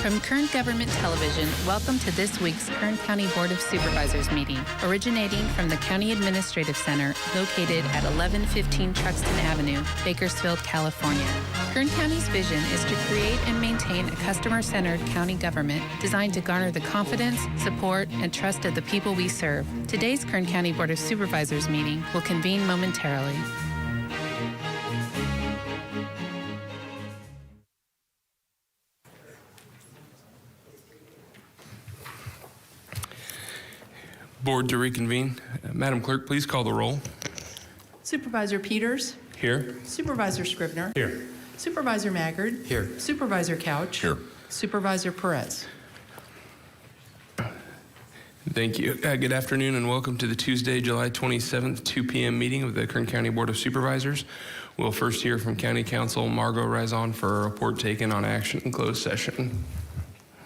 From Kern Government Television, welcome to this week's Kern County Board of Supervisors meeting, originating from the County Administrative Center located at 1115 Truxtun Avenue, Bakersfield, California. Kern County's vision is to create and maintain a customer-centered county government designed to garner the confidence, support, and trust of the people we serve. Today's Kern County Board of Supervisors meeting will convene momentarily. Board to reconvene. Madam Clerk, please call the roll. Supervisor Peters. Here. Supervisor Scrivener. Here. Supervisor Maggard. Here. Supervisor Couch. Here. Supervisor Perez. Thank you. Good afternoon and welcome to the Tuesday, July 27th, 2 p.m. meeting of the Kern County Board of Supervisors. We'll first hear from County Counsel Margot Razon for a report taken on action in closed session.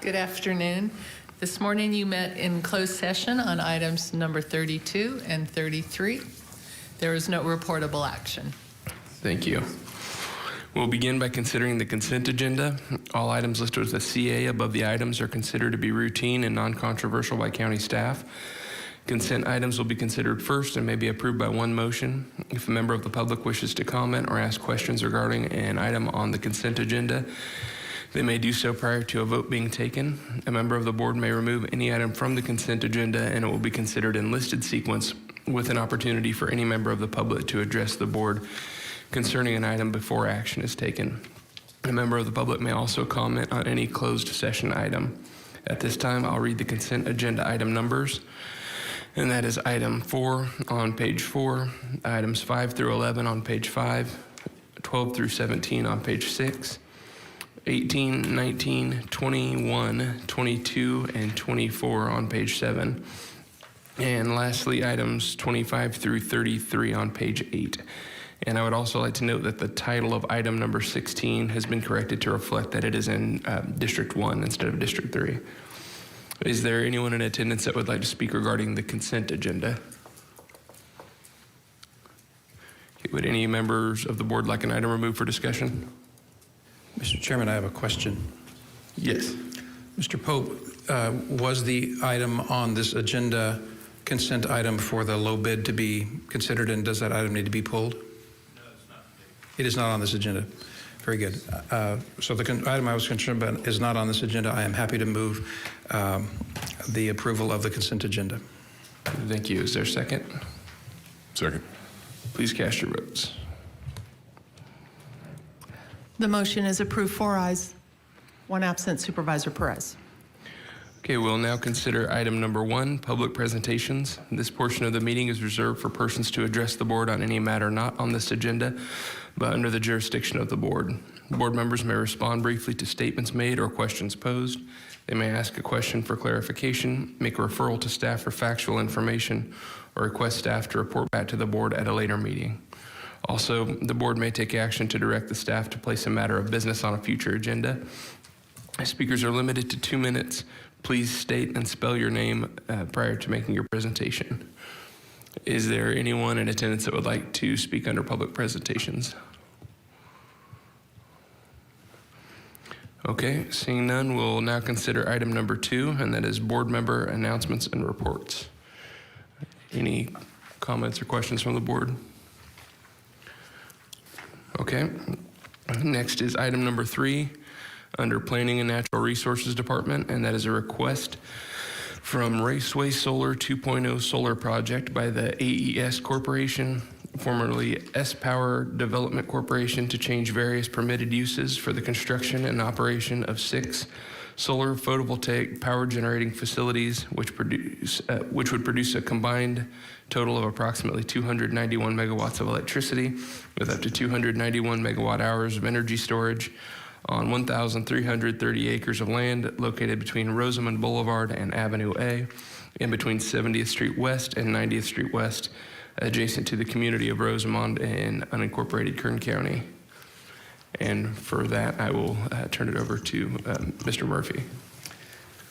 Good afternoon. This morning you met in closed session on items number 32 and 33. There is no reportable action. Thank you. We'll begin by considering the consent agenda. All items listed as a CA above the items are considered to be routine and non-controversial by county staff. Consent items will be considered first and may be approved by one motion. If a member of the public wishes to comment or ask questions regarding an item on the consent agenda, they may do so prior to a vote being taken. A member of the board may remove any item from the consent agenda and it will be considered in listed sequence with an opportunity for any member of the public to address the board concerning an item before action is taken. A member of the public may also comment on any closed session item. At this time, I'll read the consent agenda item numbers, and that is item 4 on page 4, items 5 through 11 on page 5, 12 through 17 on page 6, 18, 19, 21, 22, and 24 on page 7. And lastly, items 25 through 33 on page 8. And I would also like to note that the title of item number 16 has been corrected to reflect that it is in District 1 instead of District 3. Is there anyone in attendance that would like to speak regarding the consent agenda? Okay, would any members of the board like an item removed for discussion? Mr. Chairman, I have a question. Yes. Mr. Pope, was the item on this agenda consent item for the low bid to be considered, and does that item need to be pulled? No, it's not. It is not on this agenda. Very good. So the item I was concerned about is not on this agenda. I am happy to move the approval of the consent agenda. Thank you. Is there a second? Second. Please cast your votes. The motion is approved, 4 ayes, 1 absent, Supervisor Perez. Okay, we'll now consider item number 1, public presentations. This portion of the meeting is reserved for persons to address the board on any matter not on this agenda, but under the jurisdiction of the board. Board members may respond briefly to statements made or questions posed. They may ask a question for clarification, make a referral to staff for factual information, or request staff to report back to the board at a later meeting. Also, the board may take action to direct the staff to place a matter of business on a future agenda. Speakers are limited to 2 minutes. Please state and spell your name prior to making your presentation. Is there anyone in attendance that would like to speak under public presentations? Okay, seeing none, we'll now consider item number 2, and that is board member announcements and reports. Any comments or questions from the board? Okay, next is item number 3 under Planning and Natural Resources Department, and that is a request from Raceway Solar 2.0 Solar Project by the AES Corporation, formerly S-Power Development Corporation, to change various permitted uses for the construction and operation of 6 solar photovoltaic power generating facilities, which would produce a combined total of approximately 291 megawatts of electricity with up to 291 megawatt hours of energy storage on 1,330 acres of land located between Rosamond Boulevard and Avenue A, in between 70th Street West and 90th Street West, adjacent to the community of Rosamond in unincorporated Kern County. And for that, I will turn it over to Mr. Murphy.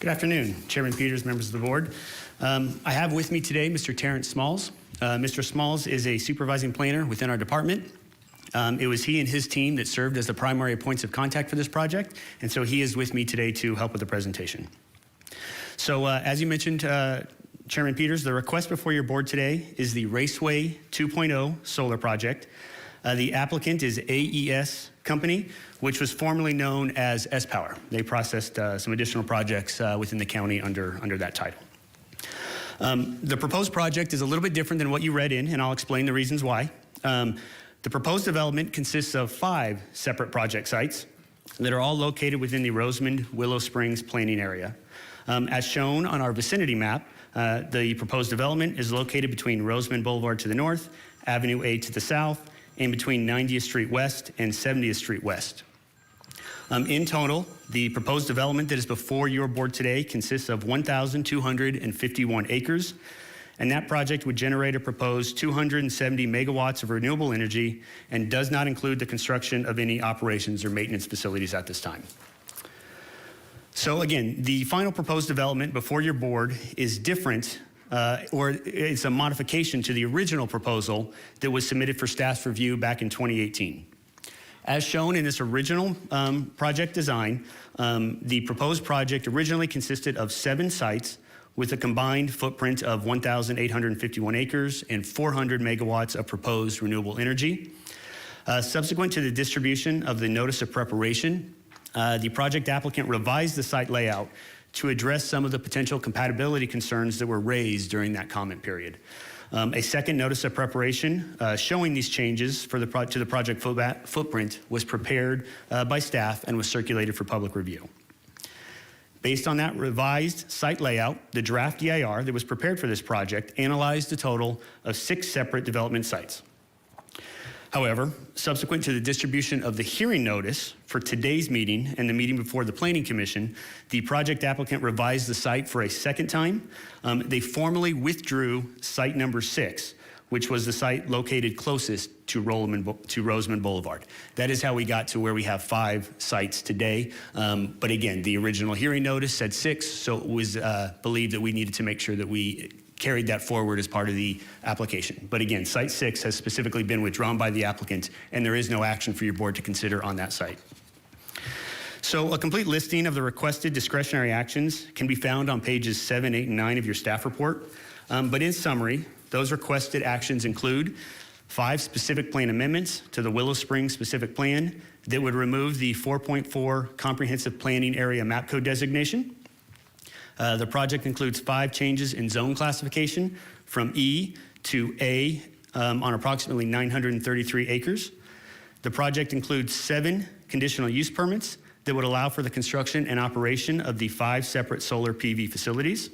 Good afternoon, Chairman Peters, members of the board. I have with me today Mr. Terrence Smalls. Mr. Smalls is a supervising planner within our department. It was he and his team that served as the primary points of contact for this project, and so he is with me today to help with the presentation. So as you mentioned, Chairman Peters, the request before your board today is the Raceway 2.0 solar project. The applicant is AES Company, which was formerly known as S-Power. They processed some additional projects within the county under that title. The proposed project is a little bit different than what you read in, and I'll explain the reasons why. The proposed development consists of 5 separate project sites that are all located within the Rosamond Willow Springs planning area. As shown on our vicinity map, the proposed development is located between Rosamond Boulevard to the north, Avenue A to the south, and between 90th Street West and 70th Street West. In total, the proposed development that is before your board today consists of 1,251 acres, and that project would generate a proposed 270 megawatts of renewable energy and does not include the construction of any operations or maintenance facilities at this time. So again, the final proposed development before your board is different, or it's a modification to the original proposal that was submitted for staff's review back in 2018. As shown in this original project design, the proposed project originally consisted of 7 sites with a combined footprint of 1,851 acres and 400 megawatts of proposed renewable energy. Subsequent to the distribution of the notice of preparation, the project applicant revised the site layout to address some of the potential compatibility concerns that were raised during that comment period. A second notice of preparation showing these changes to the project footprint was prepared by staff and was circulated for public review. Based on that revised site layout, the draft EIR that was prepared for this project analyzed a total of 6 separate development sites. However, subsequent to the distribution of the hearing notice for today's meeting and the meeting before the Planning Commission, the project applicant revised the site for a second time. They formally withdrew site number 6, which was the site located closest to Rosamond Boulevard. That is how we got to where we have 5 sites today. But again, the original hearing notice said 6, so it was believed that we needed to make sure that we carried that forward as part of the application. But again, site 6 has specifically been withdrawn by the applicant, and there is no action for your board to consider on that site. So a complete listing of the requested discretionary actions can be found on pages 7, 8, and 9 of your staff report. But in summary, those requested actions include 5 specific plan amendments to the Willow Springs specific plan that would remove the 4.4 comprehensive planning area map code designation. The project includes 5 changes in zone classification from E to A on approximately 933 acres. The project includes 7 conditional use permits that would allow for the construction and operation of the 5 separate solar PV facilities.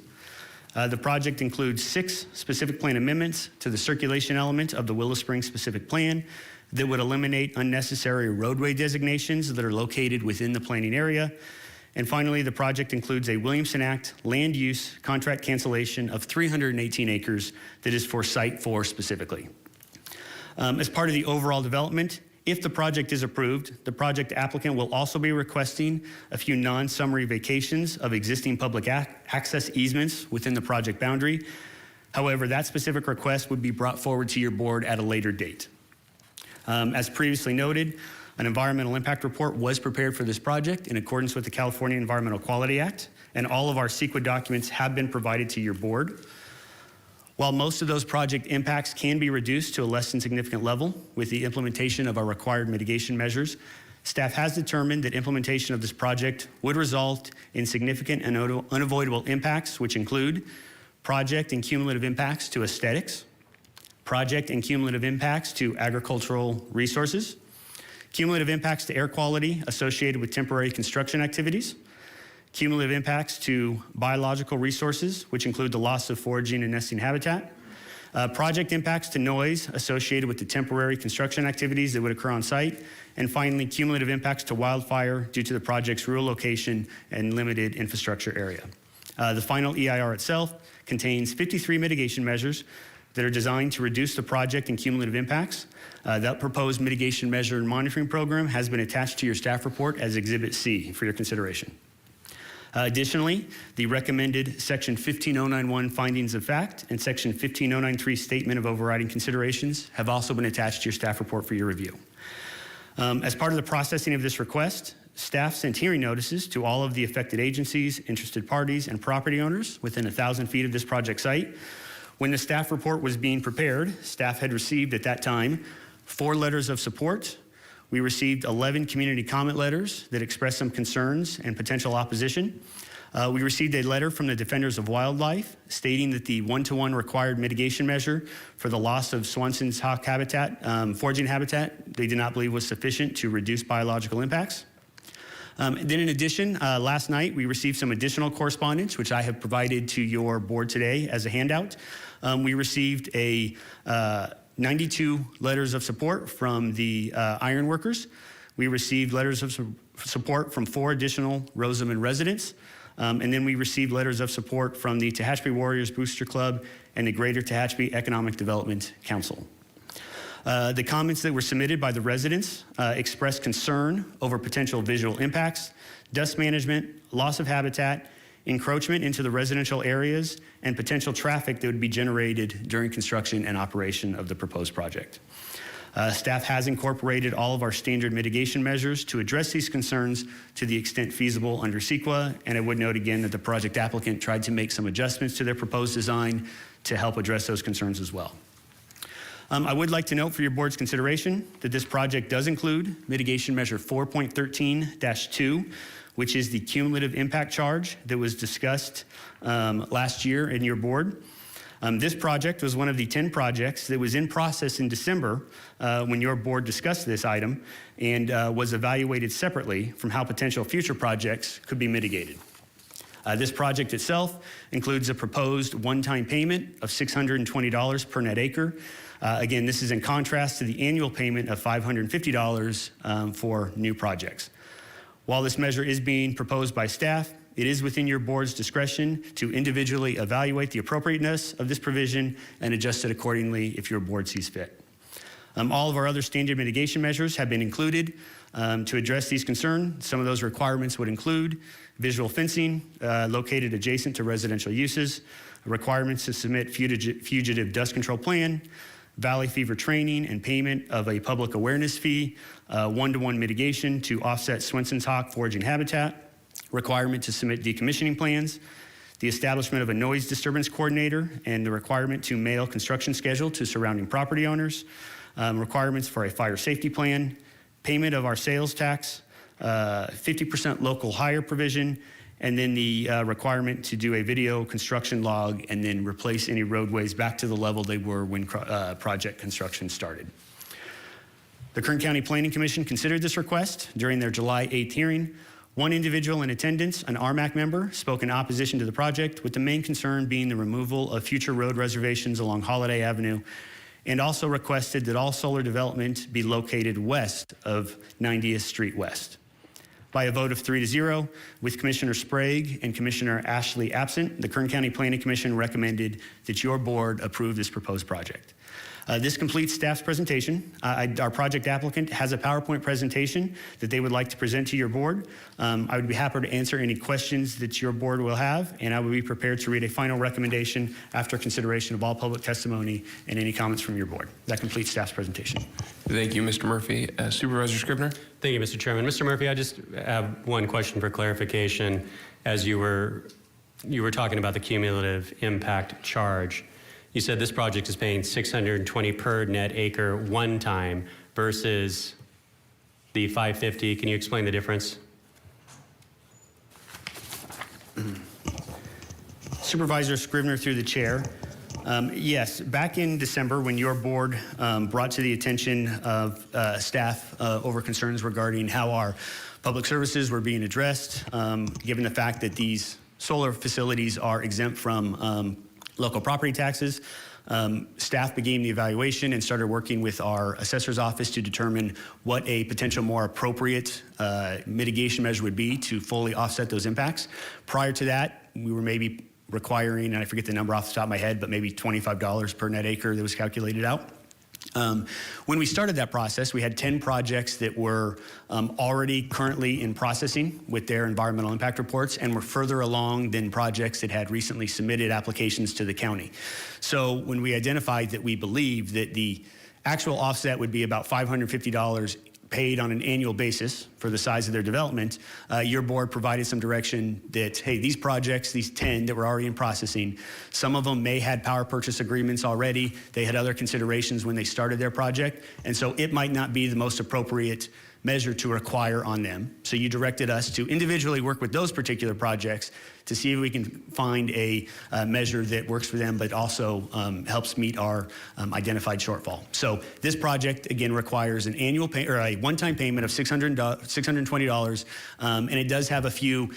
The project includes 6 specific plan amendments to the circulation element of the Willow Springs specific plan that would eliminate unnecessary roadway designations that are located within the planning area. And finally, the project includes a Williamson Act land use contract cancellation of 318 acres that is for Site 4 specifically. As part of the overall development, if the project is approved, the project applicant will also be requesting a few non-summary vacations of existing public access easements within the project boundary. However, that specific request would be brought forward to your board at a later date. As previously noted, an environmental impact report was prepared for this project in accordance with the California Environmental Quality Act, and all of our CEQA documents have been provided to your board. While most of those project impacts can be reduced to a less than significant level with the implementation of our required mitigation measures, staff has determined that implementation of this project would result in significant and unavoidable impacts, which include project and cumulative impacts to aesthetics, project and cumulative impacts to agricultural resources, cumulative impacts to air quality associated with temporary construction activities, cumulative impacts to biological resources, which include the loss of foraging and nesting habitat, project impacts to noise associated with the temporary construction activities that would occur on site, and finally, cumulative impacts to wildfire due to the project's rural location and limited infrastructure area. The final EIR itself contains 53 mitigation measures that are designed to reduce the project and cumulative impacts. That proposed mitigation measure and monitoring program has been attached to your staff report as Exhibit C for your consideration. Additionally, the recommended Section 15091 findings of fact and Section 15093 statement of overriding considerations have also been attached to your staff report for your review. As part of the processing of this request, staff sent hearing notices to all of the affected agencies, interested parties, and property owners within 1,000 feet of this project site. When the staff report was being prepared, staff had received at that time 4 letters of support. We received 11 community comment letters that expressed some concerns and potential opposition. We received a letter from the Defenders of Wildlife stating that the 1-to-1 required mitigation measure for the loss of Swanson's hawk habitat, foraging habitat, they did not believe was sufficient to reduce biological impacts. Then in addition, last night we received some additional correspondence, which I have provided to your board today as a handout. We received a 92 letters of support from the iron workers. We received letters of support from 4 additional Rosamond residents. And then we received letters of support from the Tehachapi Warriors Booster Club and the Greater Tehachapi Economic Development Council. The comments that were submitted by the residents expressed concern over potential visual impacts, dust management, loss of habitat, encroachment into the residential areas, and potential traffic that would be generated during construction and operation of the proposed project. Staff has incorporated all of our standard mitigation measures to address these concerns to the extent feasible under CEQA, and I would note again that the project applicant tried to make some adjustments to their proposed design to help address those concerns as well. I would like to note for your board's consideration that this project does include mitigation measure 4.13-2, which is the cumulative impact charge that was discussed last year in your board. This project was one of the 10 projects that was in process in December when your board discussed this item and was evaluated separately from how potential future projects could be mitigated. This project itself includes a proposed one-time payment of $620 per net acre. Again, this is in contrast to the annual payment of $550 for new projects. While this measure is being proposed by staff, it is within your board's discretion to individually evaluate the appropriateness of this provision and adjust it accordingly if your board sees fit. All of our other standard mitigation measures have been included to address these concerns. Some of those requirements would include visual fencing located adjacent to residential uses, requirements to submit fugitive dust control plan, valley fever training and payment of a public awareness fee, one-to-one mitigation to offset Swenson's hawk foraging habitat, requirement to submit decommissioning plans, the establishment of a noise disturbance coordinator, and the requirement to mail construction schedule to surrounding property owners, requirements for a fire safety plan, payment of our sales tax, 50% local hire provision, and then the requirement to do a video construction log and then replace any roadways back to the level they were when project construction started. The Kern County Planning Commission considered this request during their July 8th hearing. One individual in attendance, an RMAC member, spoke in opposition to the project, with the main concern being the removal of future road reservations along Holiday Avenue, and also requested that all solar development be located west of 90th Street West. By a vote of 3-0, with Commissioner Sprague and Commissioner Ashley absent, the Kern County Planning Commission recommended that your board approve this proposed project. This completes staff's presentation. Our project applicant has a PowerPoint presentation that they would like to present to your board. I would be happy to answer any questions that your board will have, and I will be prepared to read a final recommendation after consideration of all public testimony and any comments from your board. That completes staff's presentation. Thank you, Mr. Murphy. Supervisor Scrivener? Thank you, Mr. Chairman. Mr. Murphy, I just have one question for clarification. As you were talking about the cumulative impact charge, you said this project is paying $620 per net acre one time versus the $550. Can you explain the difference? Supervisor Scrivener through the chair. Yes, back in December when your board brought to the attention of staff over concerns regarding how our public services were being addressed, given the fact that these solar facilities are exempt from local property taxes, staff began the evaluation and started working with our assessor's office to determine what a potential more appropriate mitigation measure would be to fully offset those impacts. Prior to that, we were maybe requiring, and I forget the number off the top of my head, but maybe $25 per net acre that was calculated out. When we started that process, we had 10 projects that were already currently in processing with their environmental impact reports and were further along than projects that had recently submitted applications to the county. So when we identified that we believed that the actual offset would be about $550 paid on an annual basis for the size of their development, your board provided some direction that, hey, these projects, these 10 that were already in processing, some of them may had power purchase agreements already. They had other considerations when they started their project. And so it might not be the most appropriate measure to require on them. So you directed us to individually work with those particular projects to see if we can find a measure that works for them, but also helps meet our identified shortfall. So this project, again, requires an annual pay or a one-time payment of $620, and it does have a few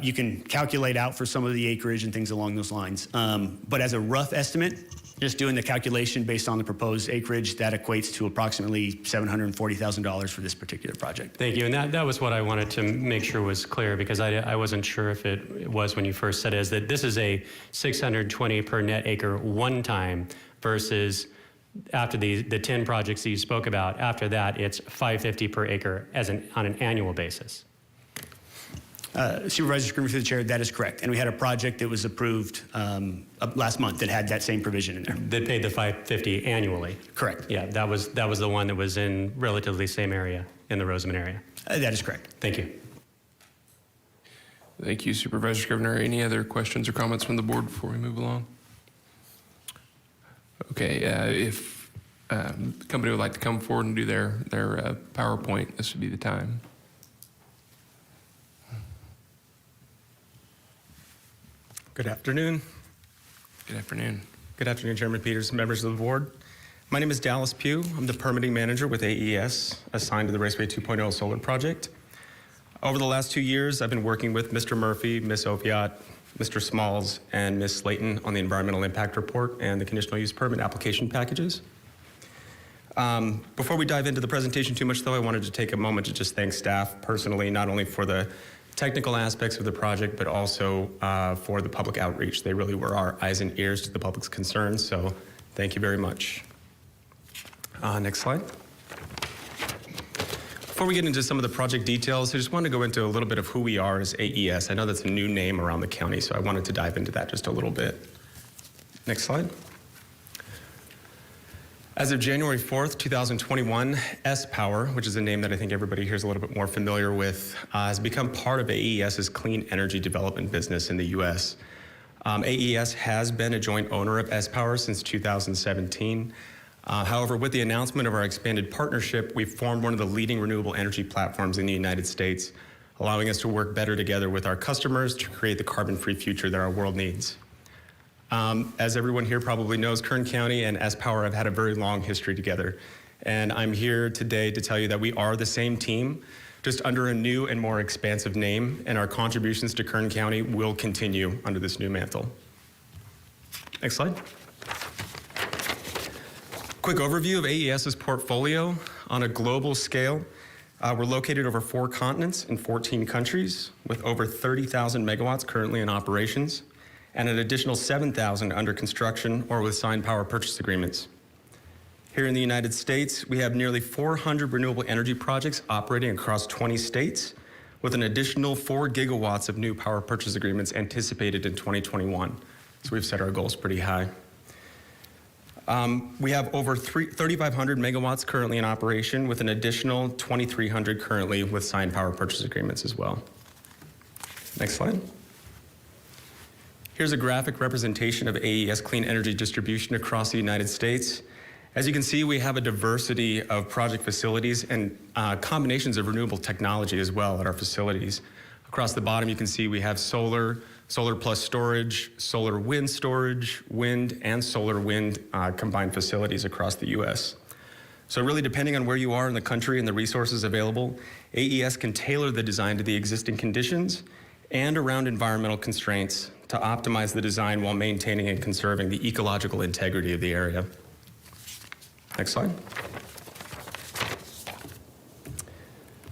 you can calculate out for some of the acreage and things along those lines. But as a rough estimate, just doing the calculation based on the proposed acreage, that equates to approximately $740,000 for this particular project. Thank you. And that was what I wanted to make sure was clear, because I wasn't sure if it was when you first said it, is that this is a $620 per net acre one time versus after the 10 projects that you spoke about, after that it's $550 per acre on an annual basis. Supervisor Scrivener through the chair, that is correct. And we had a project that was approved last month that had that same provision in there. That paid the $550 annually. Correct. Yeah, that was the one that was in relatively the same area, in the Rosamond area. That is correct. Thank you. Thank you, Supervisor Scrivener. Any other questions or comments from the board before we move along? Okay, if the company would like to come forward and do their PowerPoint, this would be the time. Good afternoon. Good afternoon. Good afternoon, Chairman Peters, members of the board. My name is Dallas Pugh. I'm the permitting manager with AES, assigned to the Raceway 2.0 solar project. Over the last 2 years, I've been working with Mr. Murphy, Ms. Opiat, Mr. Smalls, and Ms. Slayton on the environmental impact report and the conditional use permit application packages. Before we dive into the presentation too much, though, I wanted to take a moment to just thank staff personally, not only for the technical aspects of the project, but also for the public outreach. They really were our eyes and ears to the public's concerns, so thank you very much. Next slide. Before we get into some of the project details, I just want to go into a little bit of who we are as AES. I know that's a new name around the county, so I wanted to dive into that just a little bit. Next slide. As of January 4th, 2021, S-Power, which is a name that I think everybody here is a little bit more familiar with, has become part of AES's clean energy development business in the U.S. AES has been a joint owner of S-Power since 2017. However, with the announcement of our expanded partnership, we've formed one of the leading renewable energy platforms in the United States, allowing us to work better together with our customers to create the carbon-free future that our world needs. As everyone here probably knows, Kern County and S-Power have had a very long history together. And I'm here today to tell you that we are the same team, just under a new and more expansive name, and our contributions to Kern County will continue under this new mantle. Next slide. Quick overview of AES's portfolio. On a global scale, we're located over 4 continents in 14 countries with over 30,000 megawatts currently in operations and an additional 7,000 under construction or with signed power purchase agreements. Here in the United States, we have nearly 400 renewable energy projects operating across 20 states with an additional 4 gigawatts of new power purchase agreements anticipated in 2021. So we've set our goals pretty high. We have over 3,500 megawatts currently in operation with an additional 2,300 currently with signed power purchase agreements as well. Next slide. Here's a graphic representation of AES clean energy distribution across the United States. As you can see, we have a diversity of project facilities and combinations of renewable technology as well at our facilities. Across the bottom, you can see we have solar, solar plus storage, solar wind storage, wind and solar wind combined facilities across the US. So really, depending on where you are in the country and the resources available, AES can tailor the design to the existing conditions and around environmental constraints to optimize the design while maintaining and conserving the ecological integrity of the area. Next slide.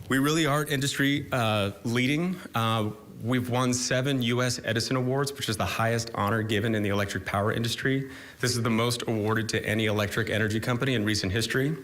We really are industry leading. We've won 7 U.S. Edison Awards, which is the highest honor given in the electric power industry. This is the most awarded to any electric energy company in recent history.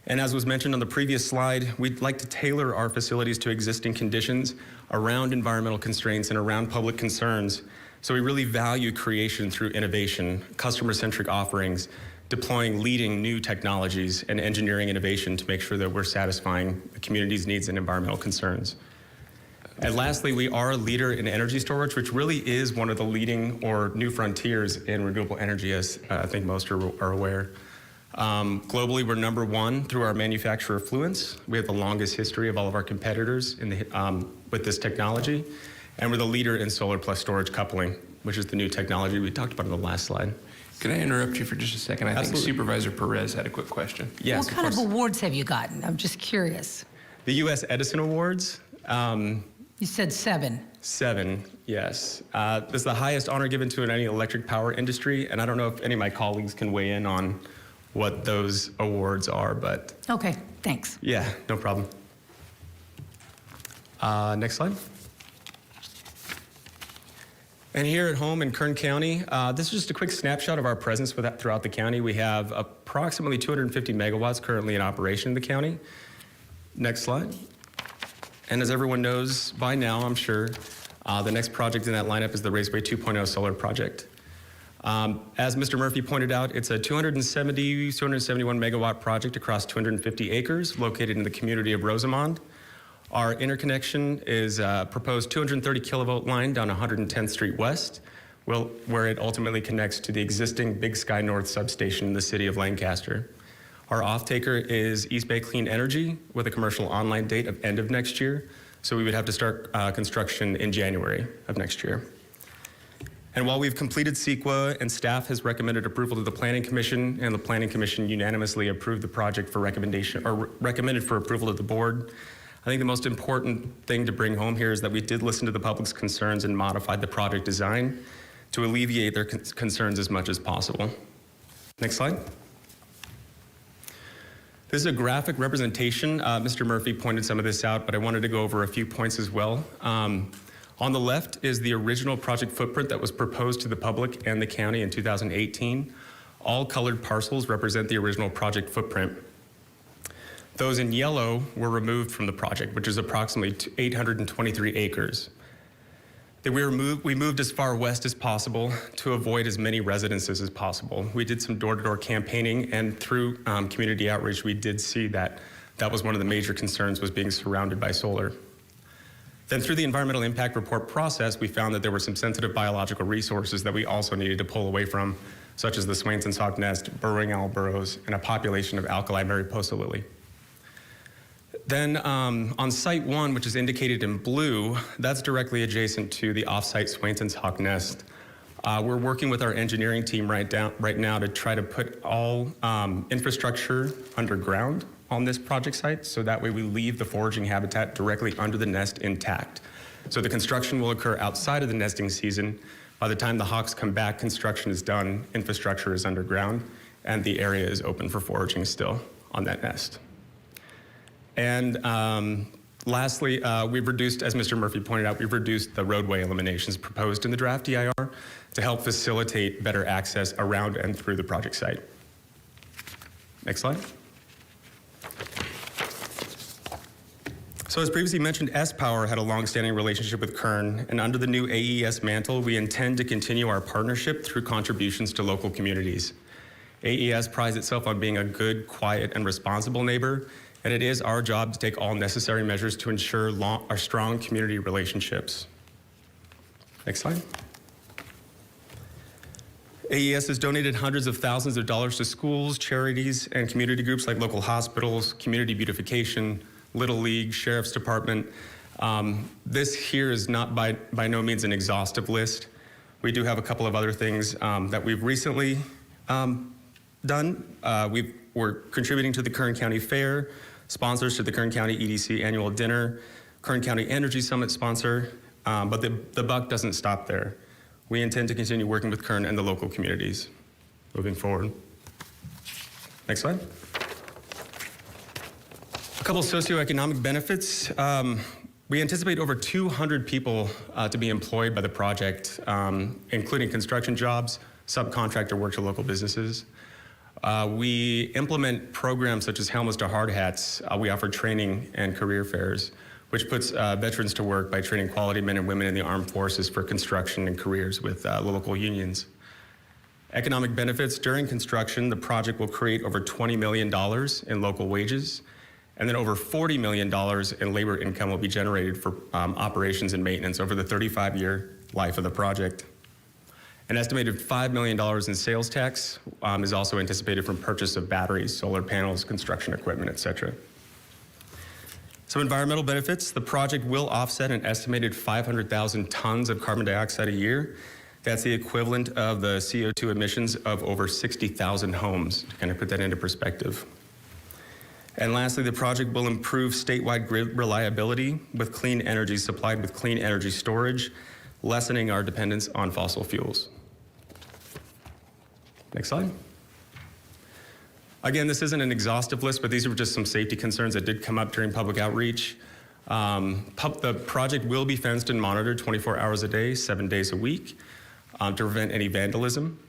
And as was mentioned on the previous slide, we'd like to tailor our facilities to existing conditions around environmental constraints and around public concerns. So we really value creation through innovation, customer-centric offerings, deploying leading new technologies and engineering innovation to make sure that we're satisfying the community's needs and environmental concerns. And lastly, we are a leader in energy storage, which really is one of the leading or new frontiers in renewable energy, as I think most are aware. Globally, we're number 1 through our manufacturer affluence. We have the longest history of all of our competitors in the, with this technology. And we're the leader in solar plus storage coupling, which is the new technology we talked about in the last slide. Could I interrupt you for just a second? I Absolutely. think Supervisor Perez had a quick question. Yes, What kind of awards have you gotten? I'm just curious. The U.S. Edison Awards. You said 7. 7, yes. This is the highest honor given to any electric power industry, and I don't know if any of my colleagues can weigh in on what those awards are, but Okay, thanks. yeah, no problem. Next slide. And here at home in Kern County, this is just a quick snapshot of our presence throughout the county. We have approximately 250 megawatts currently in operation in the county. Next slide. And as everyone knows by now, I'm sure, the next project in that lineup is the Raceway 2.0 solar project. As Mr. Murphy pointed out, it's a 271 megawatt project across 250 acres located in the community of Rosamond. Our interconnection is a proposed 230 kilovolt line down 110th Street West, where it ultimately connects to the existing Big Sky North substation in the city of Lancaster. Our off-taker is East Bay Clean Energy with a commercial online date of end of next year, so we would have to start construction in January of next year. And while we've completed CEQA and staff has recommended approval to the Planning Commission, and the Planning Commission unanimously approved the project for recommendation, or recommended for approval to the board, I think the most important thing to bring home here is that we did listen to the public's concerns and modified the project design to alleviate their concerns as much as possible. Next slide. This is a graphic representation. Mr. Murphy pointed some of this out, but I wanted to go over a few points as well. On the left is the original project footprint that was proposed to the public and the county in 2018. All colored parcels represent the original project footprint. Those in yellow were removed from the project, which is approximately 823 acres. We moved as far west as possible to avoid as many residences as possible. We did some door-to-door campaigning, and through community outreach, we did see that that was one of the major concerns, was being surrounded by solar. Then through the environmental impact report process, we found that there were some sensitive biological resources that we also needed to pull away from, such as the Swainson's hawk nest, burrowing owl burrows, and a population of alkali Mariposa lily. Then on Site 1, which is indicated in blue, that's directly adjacent to the off-site Swainson's Hawk Nest. We're working with our engineering team right now to try to put all infrastructure underground on this project site, so that way we leave the foraging habitat directly under the nest intact. So the construction will occur outside of the nesting season. By the time the hawks come back, construction is done, infrastructure is underground, and the area is open for foraging still on that nest. And lastly, we've reduced, as Mr. Murphy pointed out, we've reduced the roadway eliminations proposed in the draft DIR to help facilitate better access around and through the project site. Next slide. So as previously mentioned, S-Power had a long-standing relationship with Kern, and under the new AES mantle, we intend to continue our partnership through contributions to local communities. AES prides itself on being a good, quiet, and responsible neighbor, and it is our job to take all necessary measures to ensure our strong community relationships. Next slide. AES has donated hundreds of thousands of dollars to schools, charities, and community groups like local hospitals, community beautification, Little League, Sheriff's Department. This here is not by no means an exhaustive list. We do have a couple of other things that we've recently done. We're contributing to the Kern County Fair, sponsors to the Kern County EDC Annual Dinner, Kern County Energy Summit sponsor, but the buck doesn't stop there. We intend to continue working with Kern and the local communities moving forward. Next slide. A couple socioeconomic benefits. We anticipate over 200 people to be employed by the project, including construction jobs, subcontractor work to local businesses. We implement programs such as Helmets to Hard Hats. We offer training and career fairs, which puts veterans to work by training quality men and women in the armed forces for construction and careers with local unions. Economic benefits during construction, the project will create over $20 million in local wages, and then over $40 million in labor income will be generated for operations and maintenance over the 35-year life of the project. An estimated $5 million in sales tax is also anticipated from purchase of batteries, solar panels, construction equipment, et cetera. Some environmental benefits. The project will offset an estimated 500,000 tons of carbon dioxide a year. That's the equivalent of the CO2 emissions of over 60,000 homes, to kind of put that into perspective. And lastly, the project will improve statewide grid reliability with clean energy supplied with clean energy storage, lessening our dependence on fossil fuels. Next slide. Again, this isn't an exhaustive list, but these are just some safety concerns that did come up during public outreach. The project will be fenced and monitored 24 hours a day, 7 days a week, to prevent any vandalism.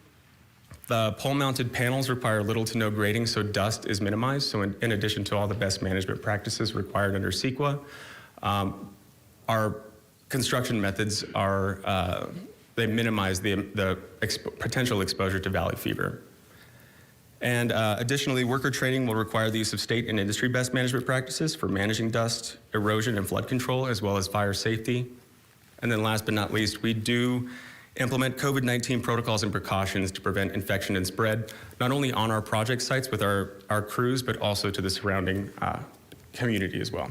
The pole-mounted panels require little to no grading, so dust is minimized. So in addition to all the best management practices required under CEQA, our construction methods are, they minimize the potential exposure to valley fever. And additionally, worker training will require the use of state and industry best management practices for managing dust, erosion, and flood control, as well as fire safety. And then last but not least, we do implement COVID-19 protocols and precautions to prevent infection and spread, not only on our project sites with our crews, but also to the surrounding community as well.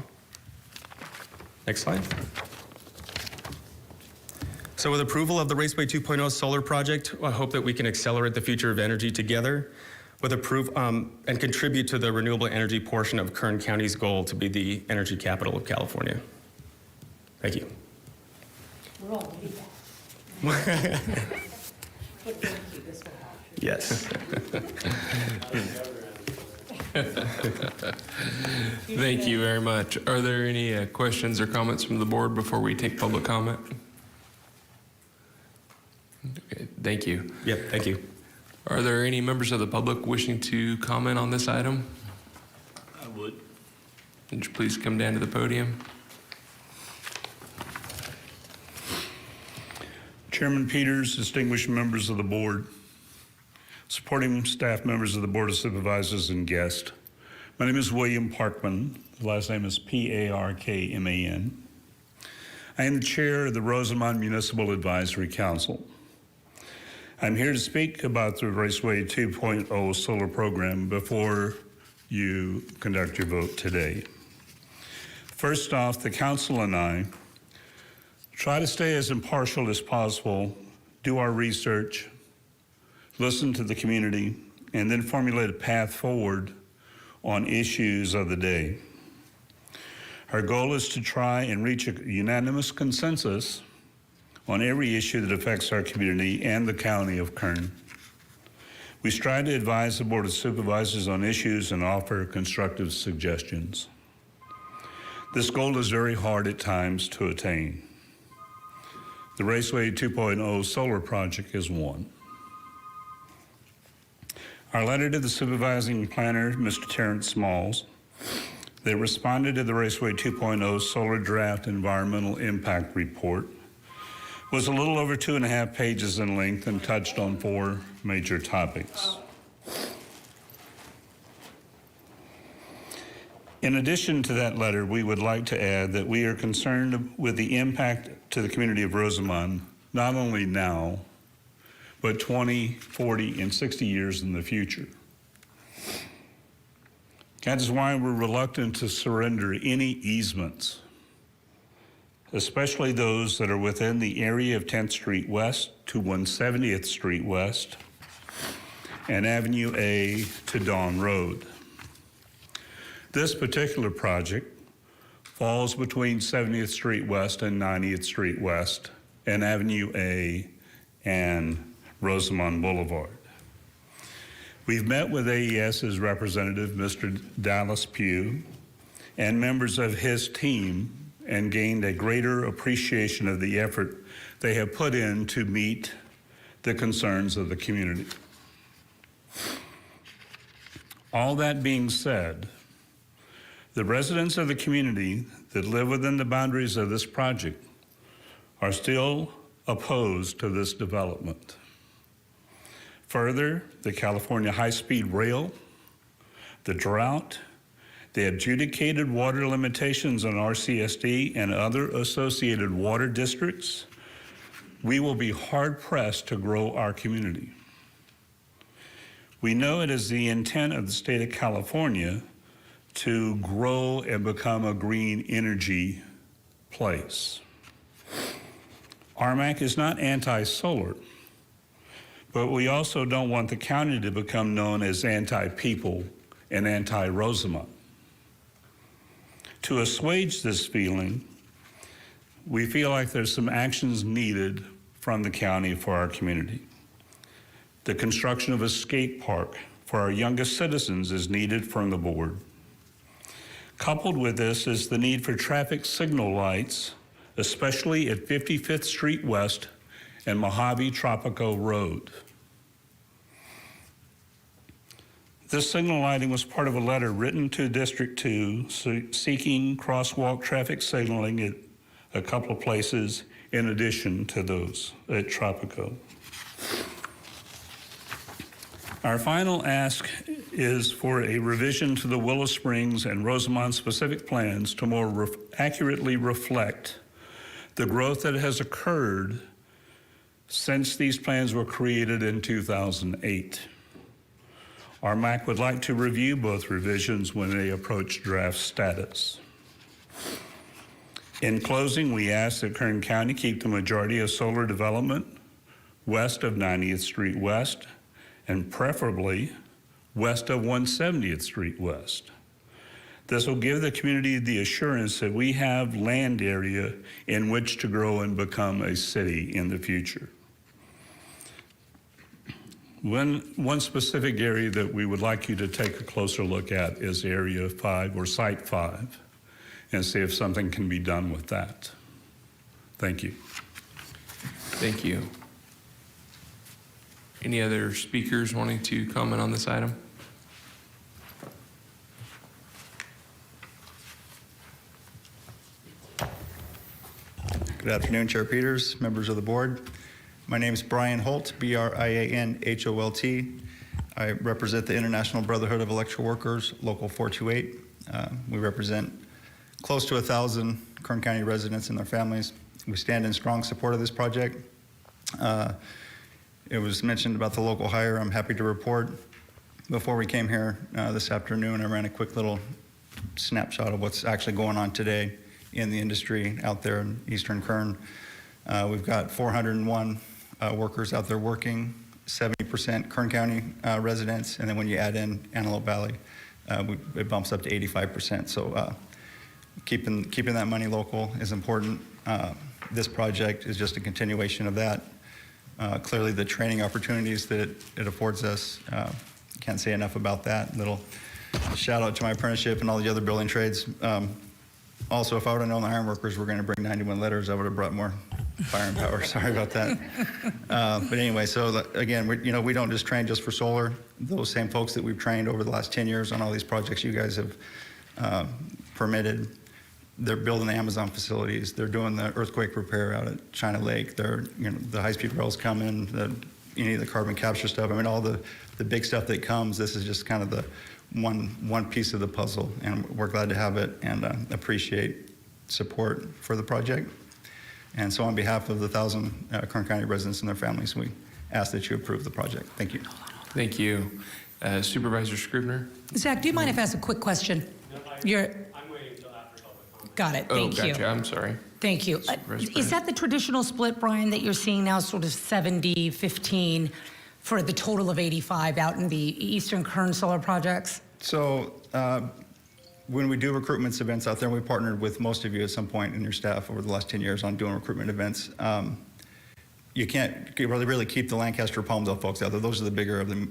Next slide. So with approval of the Raceway 2.0 solar project, I hope that we can accelerate the future of energy together with and contribute to the renewable energy portion of Kern County's goal to be the energy capital of California. Thank you. We're all ready. Yes. Thank you very much. Are there any questions or comments from the board before we take public comment? Okay, thank you. Yep, thank you. Are there any members of the public wishing to comment on this item? I would. Would you please come down to the podium? Chairman Peters, distinguished members of the board, supporting staff members of the Board of Supervisors and guests. My name is William Parkman. The last name is Parkman. I am the chair of the Rosamond Municipal Advisory Council. I'm here to speak about the Raceway 2.0 solar program before you conduct your vote today. First off, the council and I try to stay as impartial as possible, do our research, listen to the community, and then formulate a path forward on issues of the day. Our goal is to try and reach a unanimous consensus on every issue that affects our community and the county of Kern. We strive to advise the Board of Supervisors on issues and offer constructive suggestions. This goal is very hard at times to attain. The Raceway 2.0 solar project is one. Our letter to the supervising planner, Mr. Terrence Smalls, that responded to the Raceway 2.0 solar draft environmental impact report was a little over 2.5 pages in length and touched on 4 major topics. In addition to that letter, we would like to add that we are concerned with the impact to the community of Rosamond, not only now, but 20, 40, and 60 years in the future. That is why we're reluctant to surrender any easements, especially those that are within the area of 10th Street West to 170th Street West and Avenue A to Dawn Road. This particular project falls between 70th Street West and 90th Street West and Avenue A and Rosamond Boulevard. We've met with AES's representative, Mr. Dallas Pugh, and members of his team and gained a greater appreciation of the effort they have put in to meet the concerns of the community. All that being said, the residents of the community that live within the boundaries of this project are still opposed to this development. Further, the California high-speed rail, the drought, the adjudicated water limitations on RCSD and other associated water districts, we will be hard-pressed to grow our community. We know it is the intent of the state of California to grow and become a green energy place. RMAC is not anti-solar, but we also don't want the county to become known as anti-people and anti-Rosamond. To assuage this feeling, we feel like there's some actions needed from the county for our community. The construction of a skate park for our youngest citizens is needed from the board. Coupled with this is the need for traffic signal lights, especially at 55th Street West and Mojave Tropico Road. This signal lighting was part of a letter written to District 2 seeking crosswalk traffic signaling at a couple of places in addition to those at Tropico. Our final ask is for a revision to the Willow Springs and Rosamond specific plans to more accurately reflect the growth that has occurred since these plans were created in 2008. Our MAC would like to review both revisions when they approach draft status. In closing, we ask that Kern County keep the majority of solar development west of 90th Street West and preferably west of 170th Street West. This will give the community the assurance that we have land area in which to grow and become a city in the future. One specific area that we would like you to take a closer look at is Area 5 or Site 5 and see if something can be done with that. Thank you. Thank you. Any other speakers wanting to comment on this item? Good afternoon, Chair Peters, members of the board. My name is Brian Holt, B-R-I-A-N-H-O-L-T. I represent the International Brotherhood of Electrical Workers, Local 428. We represent close to 1,000 Kern County residents and their families. We stand in strong support of this project. It was mentioned about the local hire. I'm happy to report. Before we came here this afternoon, I ran a quick little snapshot of what's actually going on today in the industry out there in Eastern Kern. We've got 401 workers out there working, 70% Kern County residents, and then when you add in Antelope Valley, it bumps up to 85%. So keeping that money local is important. This project is just a continuation of that. Clearly, the training opportunities that it affords us, can't say enough about that. Little shout out to my apprenticeship and all the other building trades. Also, if I would have known the iron workers were going to bring 91 letters, I would have brought more fire and power. Sorry about that. But anyway, so again, we don't just train just for solar. Those same folks that we've trained over the last 10 years on all these projects you guys have permitted, they're building the Amazon facilities. They're doing the earthquake repair out at China Lake. They're, the high-speed rails come in, any of the carbon capture stuff. I mean, all the big stuff that comes, this is just kind of the one piece of the puzzle, and we're glad to have it and appreciate support for the project. And so on behalf of the 1,000 Kern County residents and their families, we ask that you approve the project. Thank you. Thank you. Supervisor Scrivener? Zach, do you mind if I ask a quick question? No, I'm waiting until after public comment. Got it. Thank you. Gotcha. I'm sorry. Thank you. Is that the traditional split, Brian, that you're seeing now, sort of 70-15 for the total of 85 out in the Eastern Kern solar projects? So when we do recruitment events out there, and we partnered with most of you at some point in your staff over the last 10 years on doing recruitment events, you can't really keep the Lancaster Palmdale folks out there. Those are the bigger of the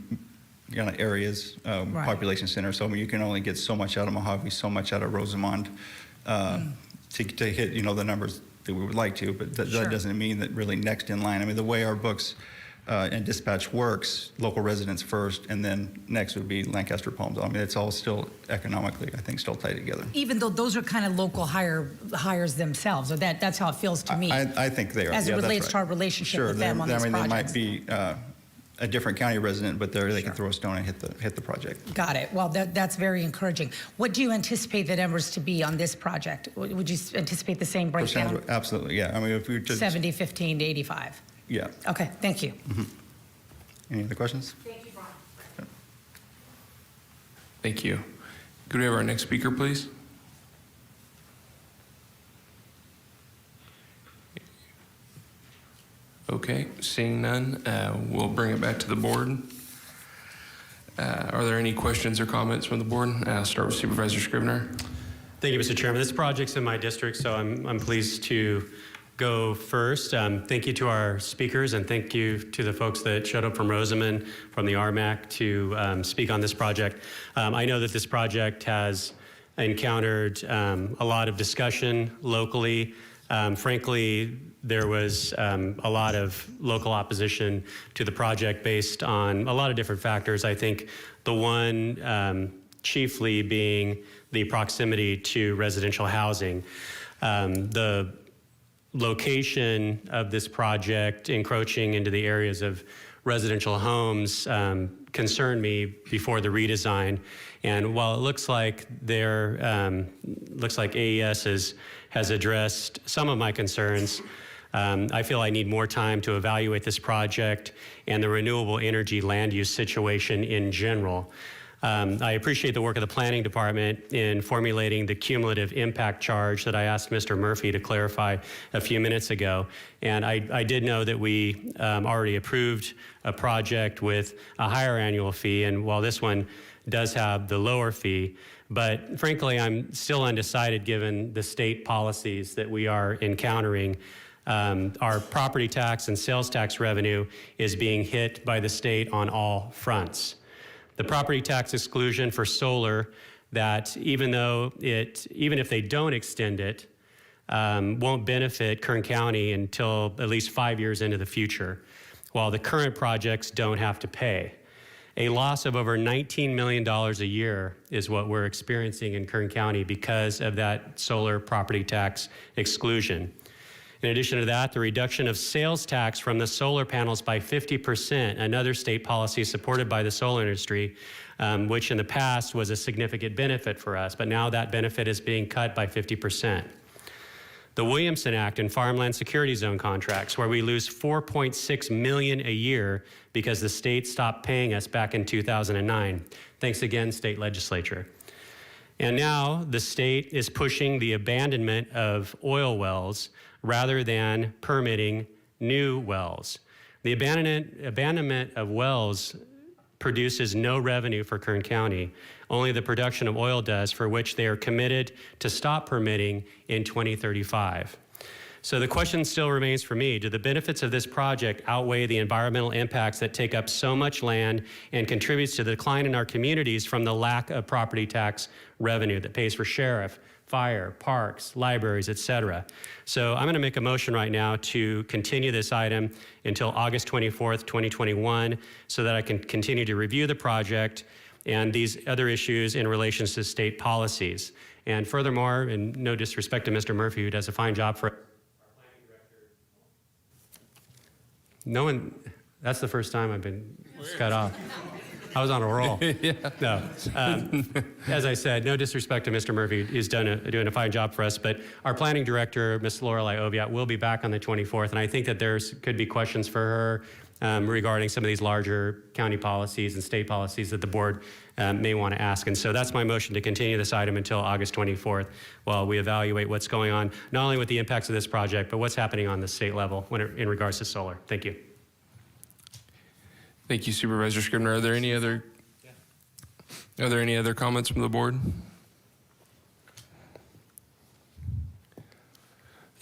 kind of areas, Right. population centers. So I mean, you can only get so much out of Mojave, so much out of Rosamond to hit, the numbers that we would like to, but Sure. that doesn't mean that really next in line. I mean, the way our books and dispatch works, local residents first, and then next would be Lancaster Palmdale. I mean, it's all still economically, I think, still tied together. Even though those are kind of local hires themselves, or that's how it feels to me. I think they are. As it Yeah, that's relates right. to our relationship Sure, with them on these they might projects. be a different county resident, but they Sure. can throw a stone and hit the project. Got it. Well, that's very encouraging. What do you anticipate the numbers to be on this project? Would you anticipate the same breakdown? Percentage, absolutely, yeah. I mean, if we just 70-15 to 85? yeah. Okay, thank you. Any other questions? Thank you, Brian. Thank you. Could we have our next speaker, please? Okay, seeing none, we'll bring it back to the board. Are there any questions or comments from the board? I'll start with Supervisor Scrivener. Thank you, Mr. Chairman. This project's in my district, so I'm pleased to go first. Thank you to our speakers, and thank you to the folks that showed up from Rosamond, from the RMAC to speak on this project. I know that this project has encountered a lot of discussion locally. Frankly, there was a lot of local opposition to the project based on a lot of different factors. I think the one chiefly being the proximity to residential housing. The location of this project encroaching into the areas of residential homes concerned me before the redesign. And while it looks like AES has addressed some of my concerns, I feel I need more time to evaluate this project and the renewable energy land use situation in general. I appreciate the work of the planning department in formulating the cumulative impact charge that I asked Mr. Murphy to clarify a few minutes ago. And I did know that we already approved a project with a higher annual fee, and while this one does have the lower fee, but frankly, I'm still undecided given the state policies that we are encountering. Our property tax and sales tax revenue is being hit by the state on all fronts. The property tax exclusion for solar, that even if they don't extend it, won't benefit Kern County until at least 5 years into the future, while the current projects don't have to pay. A loss of over $19 million a year is what we're experiencing in Kern County because of that solar property tax exclusion. In addition to that, the reduction of sales tax from the solar panels by 50%, another state policy supported by the solar industry, which in the past was a significant benefit for us, but now that benefit is being cut by 50%. The Williamson Act and farmland security zone contracts, where we lose $4.6 million a year because the state stopped paying us back in 2009. Thanks again, state legislature. And now the state is pushing the abandonment of oil wells rather than permitting new wells. The abandonment of wells produces no revenue for Kern County. Only the production of oil does, for which they are committed to stop permitting in 2035. So the question still remains for me, do the benefits of this project outweigh the environmental impacts that take up so much land and contributes to the decline in our communities from the lack of property tax revenue that pays for sheriff, fire, parks, libraries, et cetera? So I'm gonna make a motion right now to continue this item until August 24th, 2021, so that I can continue to review the project and these other issues in relation to state policies. And furthermore, and no disrespect to Mr. Murphy, who does a fine job for no one, that's the first time I've been cut off. I was on a roll. Yeah. No. As I said, no disrespect to Mr. Murphy. He's doing a fine job for us, but our planning director, Ms. Lorelei Oviatt, will be back on the 24th, and I think that could be questions for her regarding some of these larger county policies and state policies that the board may want to ask. And so that's my motion to continue this item until August 24th while we evaluate what's going on, not only with the impacts of this project, but what's happening on the state level in regards to solar. Thank you. Thank you, Supervisor Scribner. Are there any other comments from the board?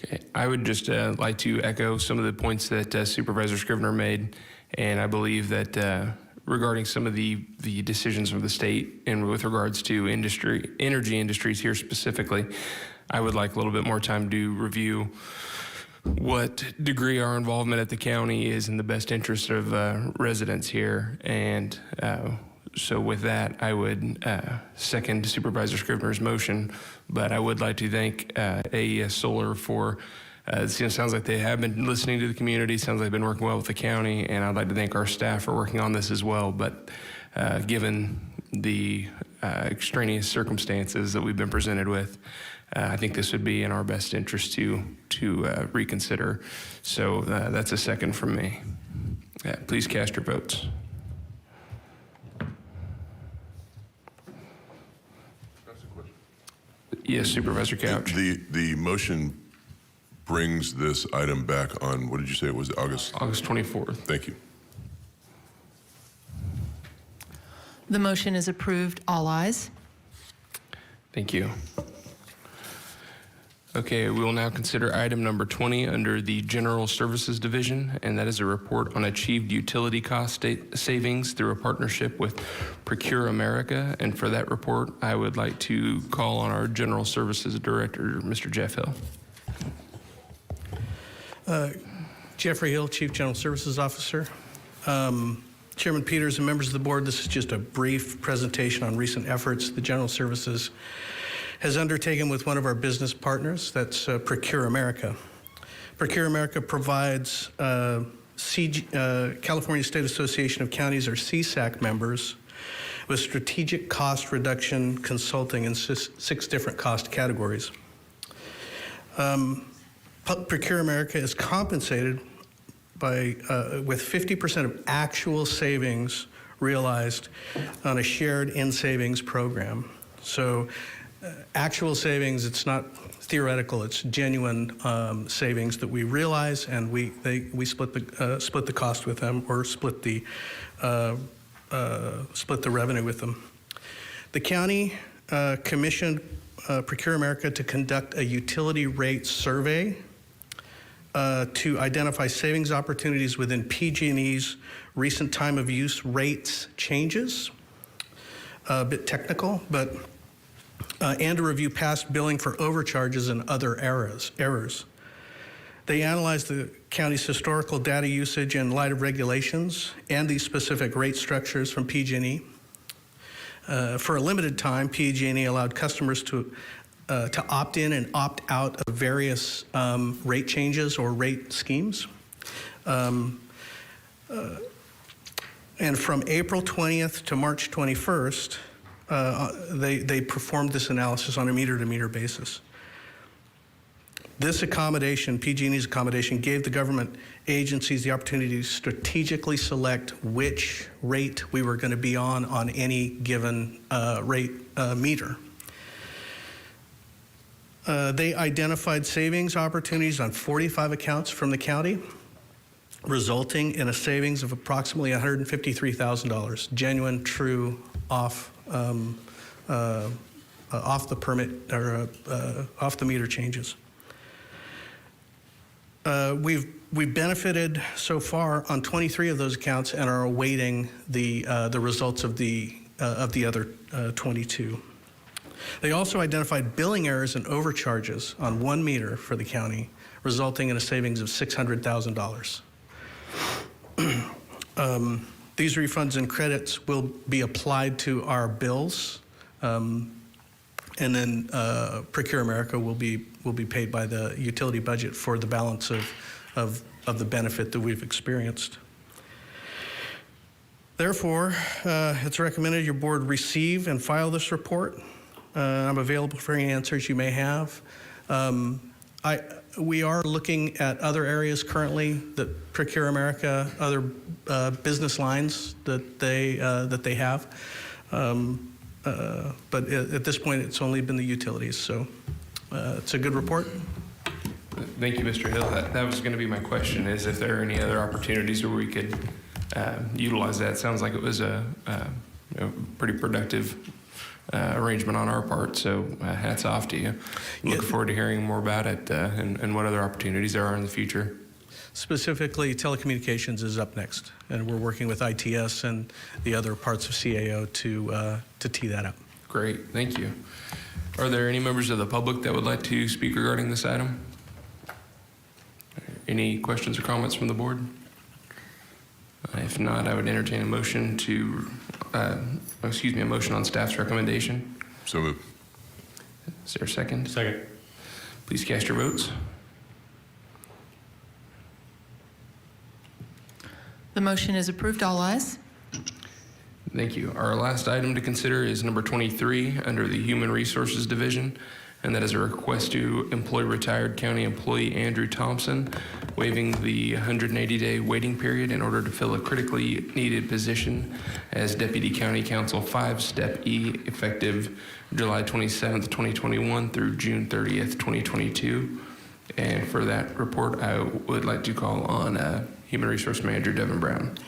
Okay, I would just like to echo some of the points that Supervisor Scribner made, and I believe that regarding some of the decisions of the state and with regards to energy industries here specifically, I would like a little bit more time to review what degree our involvement at the county is in the best interest of residents here. And so with that, I would second Supervisor Scribner's motion, but I would like to thank AES Solar for, it sounds like they have been listening to the community, sounds like they've been working well with the county, and I'd like to thank our staff for working on this as well. But given the extraneous circumstances that we've been presented with, I think this would be in our best interest to reconsider. So that's a second from me. Please cast your votes. Yes, Supervisor Couch. The motion brings this item back on, what did you say it was, August? August 24th. Thank you. The motion is approved. All ayes. Thank you. Okay, we will now consider item number 20 under the General Services Division, and that is a report on achieved utility cost savings through a partnership with Procure America. And for that report, I would like to call on our General Services Director, Mr. Jeff Hill. Jeffrey Hill, Chief General Services Officer. Chairman Peters and members of the board, this is just a brief presentation on recent efforts the General Services has undertaken with one of our business partners, that's Procure America. Procure America provides California State Association of Counties, or CSAC members, with strategic cost reduction consulting in six different cost categories. Procure America is compensated with 50% of actual savings realized on a shared in-savings program. So actual savings, it's not theoretical, it's genuine savings that we realize, and we split the cost with them, or split the revenue with them. The county commissioned Procure America to conduct a utility rate survey to identify savings opportunities within PG&E's recent time of use rates changes. A bit technical, but and to review past billing for overcharges and other errors. They analyzed the county's historical data usage in light of regulations and these specific rate structures from PG&E. For a limited time, PG&E allowed customers to opt in and opt out of various rate changes or rate schemes. And from April 20th to March 21st, they performed this analysis on a meter-to-meter basis. This accommodation, PG&E's accommodation, gave the government agencies the opportunity to strategically select which rate we were going to be on any given rate meter. They identified savings opportunities on 45 accounts from the county, resulting in a savings of approximately $153,000, genuine, true, off the permit or off the meter changes. We've benefited so far on 23 of those accounts and are awaiting the results of the other 22. They also identified billing errors and overcharges on 1 meter for the county, resulting in a savings of $600,000. These refunds and credits will be applied to our bills, and then Procure America will be paid by the utility budget for the balance of the benefit that we've experienced. Therefore, it's recommended your board receive and file this report. I'm available for any answers you may have. We are looking at other areas currently that Procure America, other business lines that they have. But at this point, it's only been the utilities. So it's a good report. Thank you, Mr. Hill. That was going to be my question, is if there are any other opportunities where we could utilize that. Sounds like it was a pretty productive arrangement on our part, so hats off to you. Looking forward to hearing more about it and what other opportunities there are in the future. Specifically, telecommunications is up next, and we're working with ITS and the other parts of CAO to tee that up. Great, thank you. Are there any members of the public that would like to speak regarding this item? Any questions or comments from the board? If not, I would entertain a motion to, a motion on staff's recommendation. So moved. Is there a second? Second. Please cast your votes. The motion is approved. All ayes. Thank you. Our last item to consider is number 23 under the Human Resources Division, and that is a request to employ retired county employee Andrew Thompson, waiving the 180-day waiting period in order to fill a critically needed position as Deputy County Counsel 5, Step E, effective July 27th, 2021 through June 30th, 2022. And for that report, I would like to call on Human Resource Manager Devin Brown.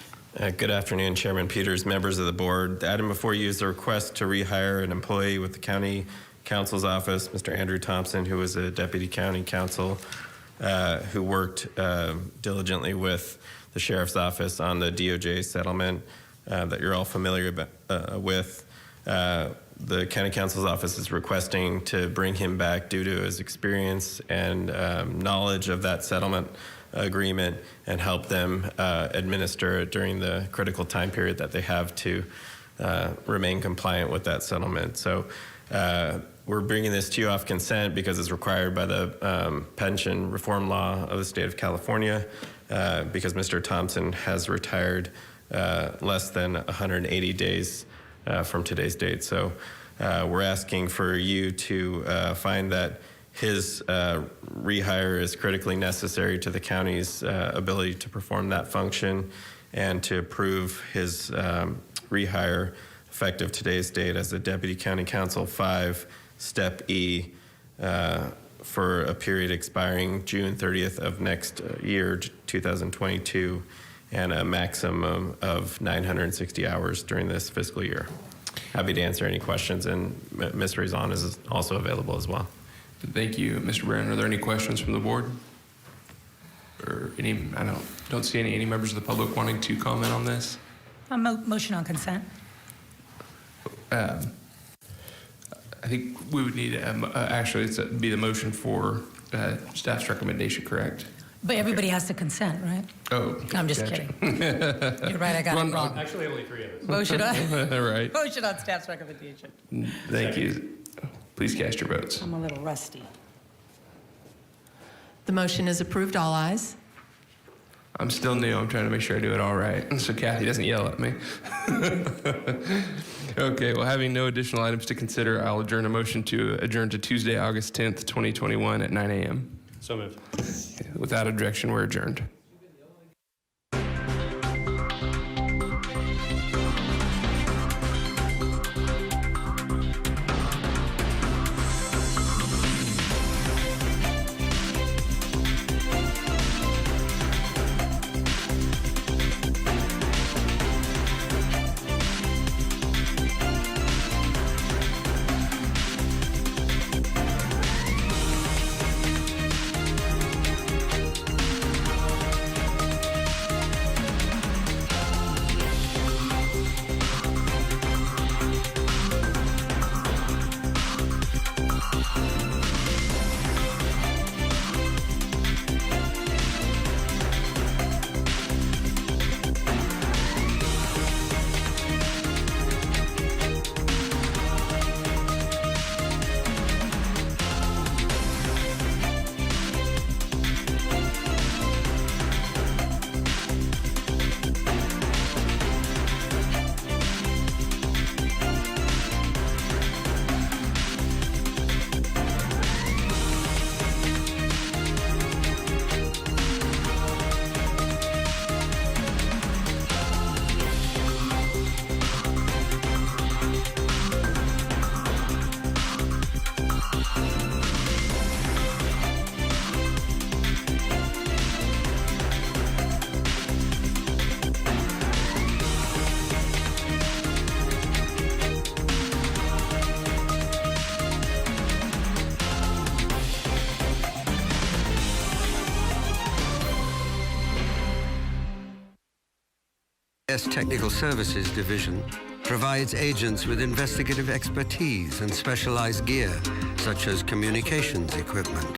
Good afternoon, Chairman Peters, members of the board. The item before you is a request to rehire an employee with the County Counsel's Office, Mr. Andrew Thompson, who was a Deputy County Counsel who worked diligently with the Sheriff's Office on the DOJ settlement that you're all familiar with. The County Counsel's Office is requesting to bring him back due to his experience and knowledge of that settlement agreement and help them administer it during the critical time period that they have to remain compliant with that settlement. So we're bringing this to you off consent because it's required by the pension reform law of the state of California because Mr. Thompson has retired less than 180 days from today's date. So we're asking for you to find that his rehire is critically necessary to the county's ability to perform that function and to approve his rehire effective today's date as a Deputy County Counsel 5, Step E, for a period expiring June 30th of next year, 2022, and a maximum of 960 hours during this fiscal year. Happy to answer any questions, and Ms. Rezon is also available as well. Thank you, Mr. Brown. Are there any questions from the board? Or any, I don't see any members of the public wanting to comment on this? A motion on consent. I think we would need, actually, it'd be the motion for staff's recommendation, correct? But everybody has to consent, right? Oh. I'm just gotcha. kidding. You're right, I got it wrong. Actually, only 3 of us. Motion on, Right. motion on staff's recommendation. Thank you. Please cast your votes. I'm a little rusty. The motion is approved. All ayes. I'm still new. I'm trying to make sure I do it all right, so Kathy doesn't yell at me. Okay, well, having no additional items to consider, I'll adjourn a motion to adjourn to Tuesday, August 10th, 2021 at 9 a.m. So moved. Without objection, we're adjourned. Technical Services Division provides agents with investigative expertise and specialized gear, such as communications equipment.